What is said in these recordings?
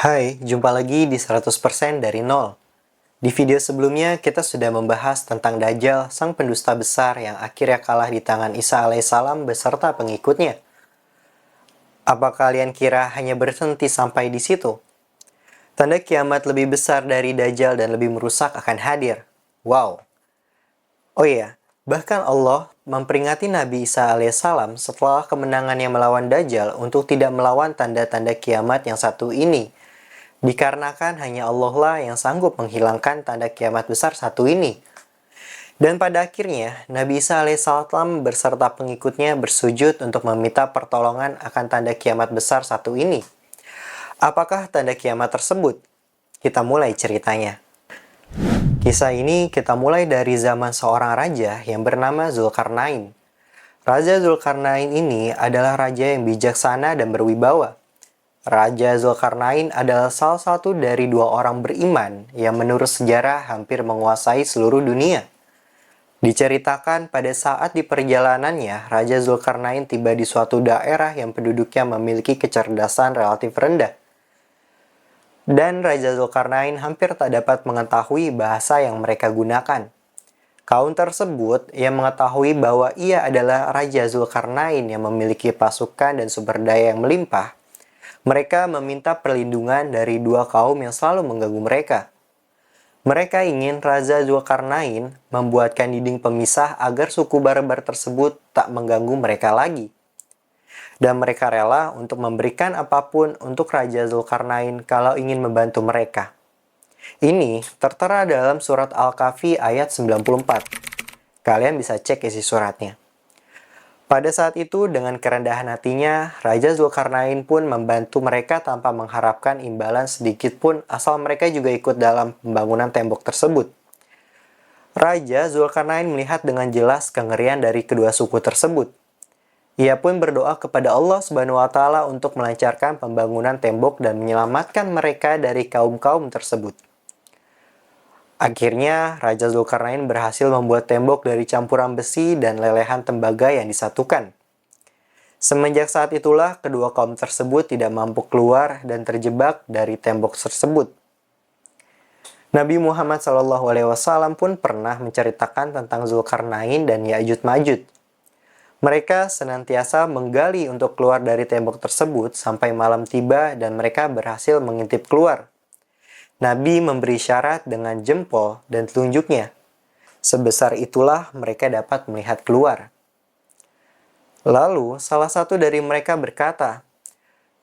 Hai, jumpa lagi di 100% dari nol. Di video sebelumnya kita sudah membahas tentang Dajjal, sang pendusta besar yang akhirnya kalah di tangan Isa alaihissalam beserta pengikutnya. Apa kalian kira hanya berhenti sampai di situ? Tanda kiamat lebih besar dari Dajjal dan lebih merusak akan hadir. Wow. Oh iya, bahkan Allah memperingati Nabi Isa alaihissalam setelah kemenangannya melawan Dajjal untuk tidak melawan tanda-tanda kiamat yang satu ini. Dikarenakan hanya Allah lah yang sanggup menghilangkan tanda kiamat besar satu ini. Dan pada akhirnya, Nabi Isa alaihissalam beserta pengikutnya bersujud untuk meminta pertolongan akan tanda kiamat besar satu ini. Apakah tanda kiamat tersebut? Kita mulai ceritanya. Kisah ini kita mulai dari zaman seorang raja yang bernama Zulkarnain. Raja Zulkarnain ini adalah raja yang bijaksana dan berwibawa. Raja Zulkarnain adalah salah satu dari dua orang beriman yang menurut sejarah hampir menguasai seluruh dunia. Diceritakan pada saat di perjalanannya, Raja Zulkarnain tiba di suatu daerah yang penduduknya memiliki kecerdasan relatif rendah. Dan Raja Zulkarnain hampir tak dapat mengetahui bahasa yang mereka gunakan. Kaum tersebut yang mengetahui bahwa ia adalah Raja Zulkarnain yang memiliki pasukan dan sumber daya yang melimpah, mereka meminta perlindungan dari dua kaum yang selalu mengganggu mereka. Mereka ingin Raja Zulkarnain membuatkan dinding pemisah agar suku barbar tersebut tak mengganggu mereka lagi. Dan mereka rela untuk memberikan apapun untuk Raja Zulkarnain kalau ingin membantu mereka. Ini tertera dalam surat Al-Kahfi ayat 94. Kalian bisa cek isi suratnya. Pada saat itu, dengan kerendahan hatinya, Raja Zulkarnain pun membantu mereka tanpa mengharapkan imbalan sedikit pun asal mereka juga ikut dalam pembangunan tembok tersebut. Raja Zulkarnain melihat dengan jelas kengerian dari kedua suku tersebut. Ia pun berdoa kepada Allah Subhanahu wa Ta'ala untuk melancarkan pembangunan tembok dan menyelamatkan mereka dari kaum-kaum tersebut. Akhirnya, Raja Zulkarnain berhasil membuat tembok dari campuran besi dan lelehan tembaga yang disatukan. Semenjak saat itulah, kedua kaum tersebut tidak mampu keluar dan terjebak dari tembok tersebut. Nabi Muhammad SAW pun pernah menceritakan tentang Zulkarnain dan Ya'juj Ma'juj. Mereka senantiasa menggali untuk keluar dari tembok tersebut sampai malam tiba dan mereka berhasil mengintip keluar. Nabi memberi syarat dengan jempol dan telunjuknya. Sebesar itulah mereka dapat melihat keluar. Lalu salah satu dari mereka berkata,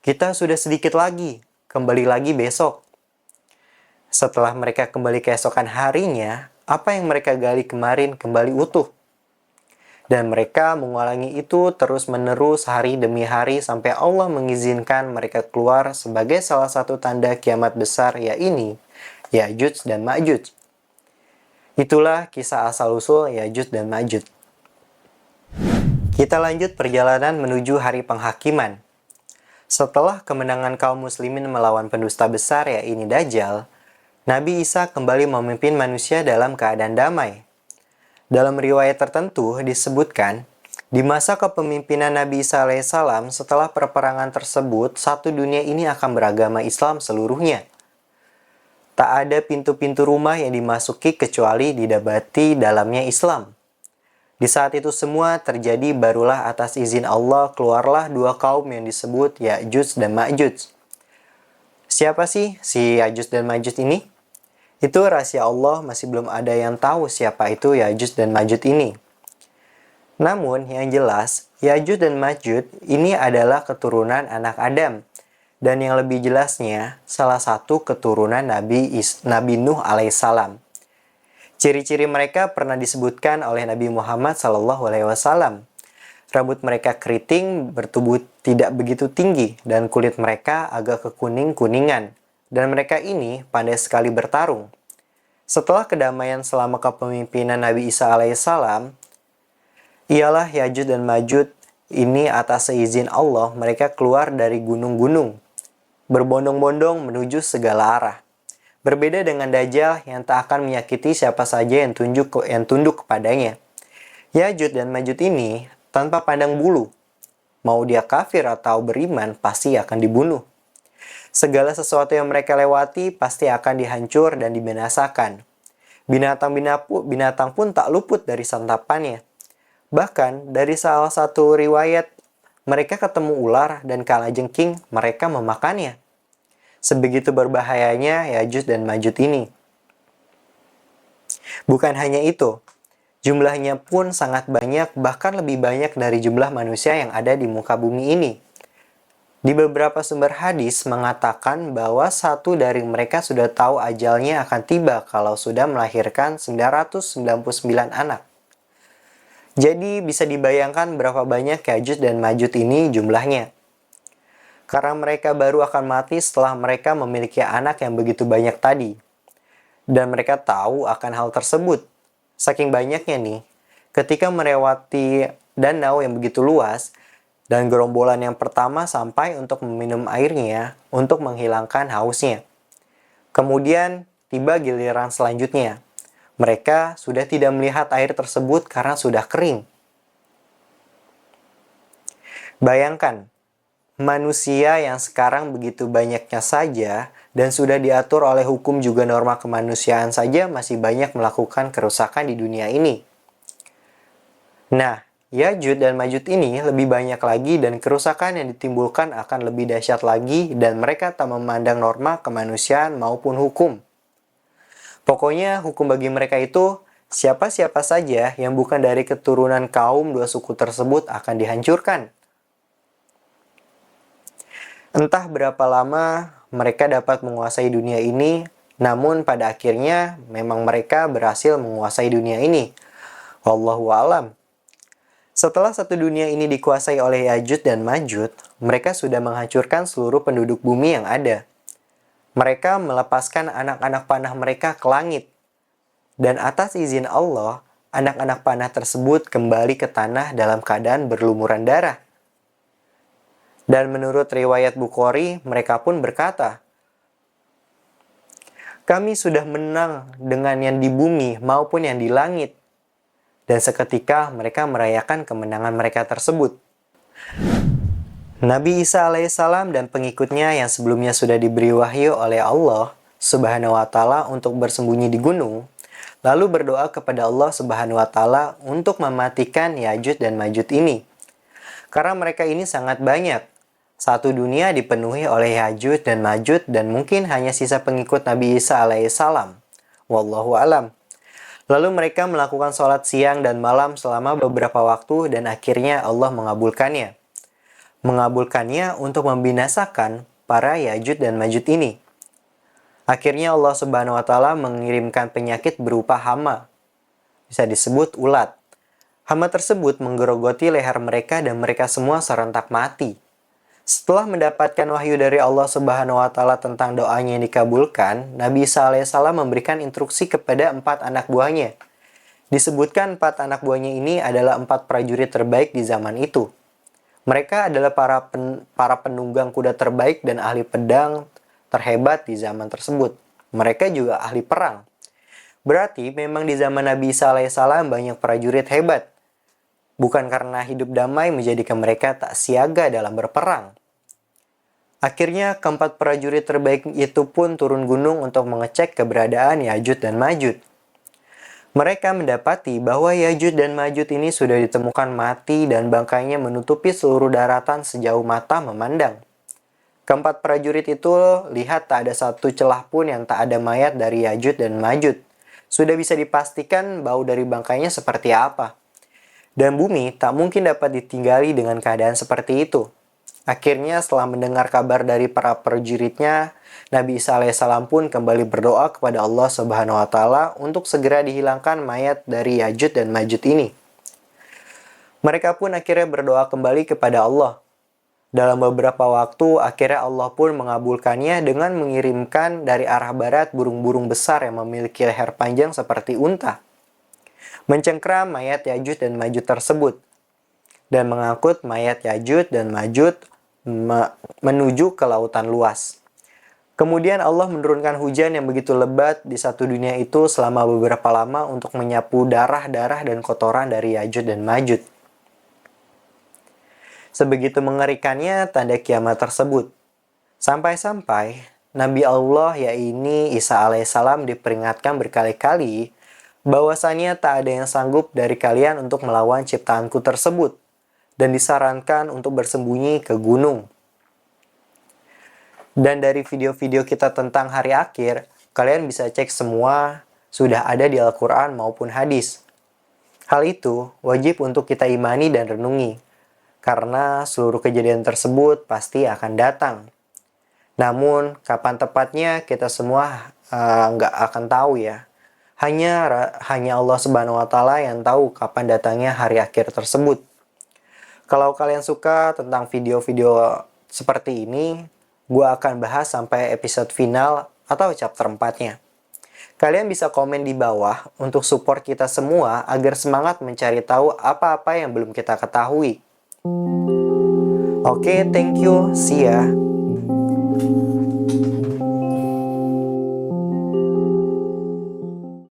"Kita sudah sedikit lagi, kembali lagi besok." Setelah mereka kembali keesokan harinya, apa yang mereka gali kemarin kembali utuh. Dan mereka mengulangi itu terus-menerus hari demi hari sampai Allah mengizinkan mereka keluar sebagai salah satu tanda kiamat besar yaitu Ya'juj dan Ma'juj. Itulah kisah asal-usul Ya'juj dan Ma'juj. Kita lanjut perjalanan menuju hari penghakiman. Setelah kemenangan kaum muslimin melawan pendusta besar yaitu Dajjal, Nabi Isa kembali memimpin manusia dalam keadaan damai. Dalam riwayat tertentu disebutkan, di masa kepemimpinan Nabi Isa alaihissalam setelah perperangan tersebut, satu dunia ini akan beragama Islam seluruhnya. Tak ada pintu-pintu rumah yang dimasuki kecuali didapati dalamnya Islam. Di saat itu semua terjadi barulah atas izin Allah keluarlah dua kaum yang disebut Ya'juj dan Ma'juj. Siapa sih si Ya'juj dan Ma'juj ini? Itu rahasia Allah, masih belum ada yang tahu siapa itu Ya'juj dan Ma'juj ini. Namun yang jelas, Ya'juj dan Ma'juj ini adalah keturunan anak Adam. Dan yang lebih jelasnya, salah satu keturunan Nabi Nuh alaihissalam. Ciri-ciri mereka pernah disebutkan oleh Nabi Muhammad SAW. Rambut mereka keriting, bertubuh tidak begitu tinggi, dan kulit mereka agak kekuning-kuningan. Dan mereka ini pandai sekali bertarung. Setelah kedamaian selama kepemimpinan Nabi Isa alaihissalam, ialah Ya'juj dan Ma'juj ini atas seizin Allah mereka keluar dari gunung-gunung, berbondong-bondong menuju segala arah. Berbeda dengan Dajjal yang tak akan menyakiti siapa saja yang tunduk kepadanya. Ya'juj dan Ma'juj ini tanpa pandang bulu, mau dia kafir atau beriman pasti akan dibunuh. Segala sesuatu yang mereka lewati pasti akan dihancur dan dibinasakan. Binatang pun tak luput dari santapannya. Bahkan dari salah satu riwayat, mereka ketemu ular dan kalajengking mereka memakannya. Sebegitu berbahayanya Yajuj dan Majuj ini. Bukan hanya itu, jumlahnya pun sangat banyak, bahkan lebih banyak dari jumlah manusia yang ada di muka bumi ini. Di beberapa sumber hadis mengatakan bahwa satu dari mereka sudah tahu ajalnya akan tiba kalau sudah melahirkan 999 anak. Jadi bisa dibayangkan berapa banyak Yajuj dan Majuj ini jumlahnya. Karena mereka baru akan mati setelah mereka memiliki anak yang begitu banyak tadi. Dan mereka tahu akan hal tersebut. Saking banyaknya nih, ketika melewati danau yang begitu luas, dan gerombolan yang pertama sampai untuk meminum airnya untuk menghilangkan hausnya. Kemudian tiba giliran selanjutnya. Mereka sudah tidak melihat air tersebut karena sudah kering. Bayangkan, manusia yang sekarang begitu banyaknya saja dan sudah diatur oleh hukum juga norma kemanusiaan saja masih banyak melakukan kerusakan di dunia ini. Nah, Yajuj dan Majuj ini lebih banyak lagi dan kerusakan yang ditimbulkan akan lebih dahsyat lagi dan mereka tak memandang norma kemanusiaan maupun hukum. Pokoknya hukum bagi mereka itu siapa-siapa saja yang bukan dari keturunan kaum dua suku tersebut akan dihancurkan. Entah berapa lama mereka dapat menguasai dunia ini, namun pada akhirnya memang mereka berhasil menguasai dunia ini. Wallahu a'lam. Setelah satu dunia ini dikuasai oleh Yajuj dan Majuj, mereka sudah menghancurkan seluruh penduduk bumi yang ada. Mereka melepaskan anak-anak panah mereka ke langit. Dan atas izin Allah, anak-anak panah tersebut kembali ke tanah dalam keadaan berlumuran darah. Dan menurut riwayat Bukhari, mereka pun berkata, "Kami sudah menang dengan yang di bumi maupun yang di langit." Dan seketika mereka merayakan kemenangan mereka tersebut. Nabi Isa alaihissalam dan pengikutnya yang sebelumnya sudah diberi wahyu oleh Allah Subhanahu wa Ta'ala untuk bersembunyi di gunung, lalu berdoa kepada Allah Subhanahu wa Ta'ala untuk mematikan Yajuj dan Majuj ini. Karena mereka ini sangat banyak. Satu dunia dipenuhi oleh Yajuj dan Majuj dan mungkin hanya sisa pengikut Nabi Isa alaihissalam. Wallahu alam. Lalu mereka melakukan sholat siang dan malam selama beberapa waktu dan akhirnya Allah mengabulkannya. Mengabulkannya untuk membinasakan para Yajuj dan Majuj ini. Akhirnya Allah Subhanahu wa Ta'ala mengirimkan penyakit berupa hama. Bisa disebut ulat. Hama tersebut menggerogoti leher mereka dan mereka semua serentak mati. Setelah mendapatkan wahyu dari Allah Subhanahu wa Ta'ala tentang doanya yang dikabulkan, Nabi Isa alaihissalam memberikan instruksi kepada 4 anak buahnya. Disebutkan 4 anak buahnya ini adalah 4 prajurit terbaik di zaman itu. Mereka adalah para penunggang kuda terbaik dan ahli pedang terhebat di zaman tersebut. Mereka juga ahli perang. Berarti memang di zaman Nabi Isa alaihissalam banyak prajurit hebat. Bukan karena hidup damai menjadikan mereka tak siaga dalam berperang. Akhirnya keempat prajurit terbaik itu pun turun gunung untuk mengecek keberadaan Yajuj dan Majuj. Mereka mendapati bahwa Yajuj dan Majuj ini sudah ditemukan mati dan bangkainya menutupi seluruh daratan sejauh mata memandang. Keempat prajurit itu lihat tak ada satu celah pun yang tak ada mayat dari Yajuj dan Majuj. Sudah bisa dipastikan bau dari bangkainya seperti apa. Dan bumi tak mungkin dapat ditinggali dengan keadaan seperti itu. Akhirnya setelah mendengar kabar dari para prajuritnya, Nabi Isa alaihissalam pun kembali berdoa kepada Allah Subhanahu wa Ta'ala untuk segera dihilangkan mayat dari Yajuj dan Majuj ini. Mereka pun akhirnya berdoa kembali kepada Allah. Dalam beberapa waktu, akhirnya Allah pun mengabulkannya dengan mengirimkan dari arah barat burung-burung besar yang memiliki leher panjang seperti unta, mencengkram mayat Yajuj dan Majuj tersebut, dan mengangkut mayat Yajuj dan Majuj menuju ke lautan luas. Kemudian Allah menurunkan hujan yang begitu lebat di satu dunia itu selama beberapa lama untuk menyapu darah-darah dan kotoran dari Yajuj dan Majuj. Sebegitu mengerikannya tanda kiamat tersebut. Sampai-sampai Nabi Allah yakni Isa alaihissalam diperingatkan berkali-kali bahwasannya tak ada yang sanggup dari kalian untuk melawan ciptaanku tersebut dan disarankan untuk bersembunyi ke gunung. Dan dari video-video kita tentang hari akhir, kalian bisa cek semua sudah ada di Al-Quran maupun hadis. Hal itu wajib untuk kita imani dan renungi, karena seluruh kejadian tersebut pasti akan datang. Namun, kapan tepatnya kita semua nggak akan tahu ya. Hanya Allah Subhanahu wa Ta'ala yang tahu kapan datangnya hari akhir tersebut. Kalau kalian suka tentang video-video seperti ini, gue akan bahas sampai episode final atau chapter 4-nya. Kalian bisa komen di bawah untuk support kita semua agar semangat mencari tahu apa-apa yang belum kita ketahui. Oke, thank you. See ya.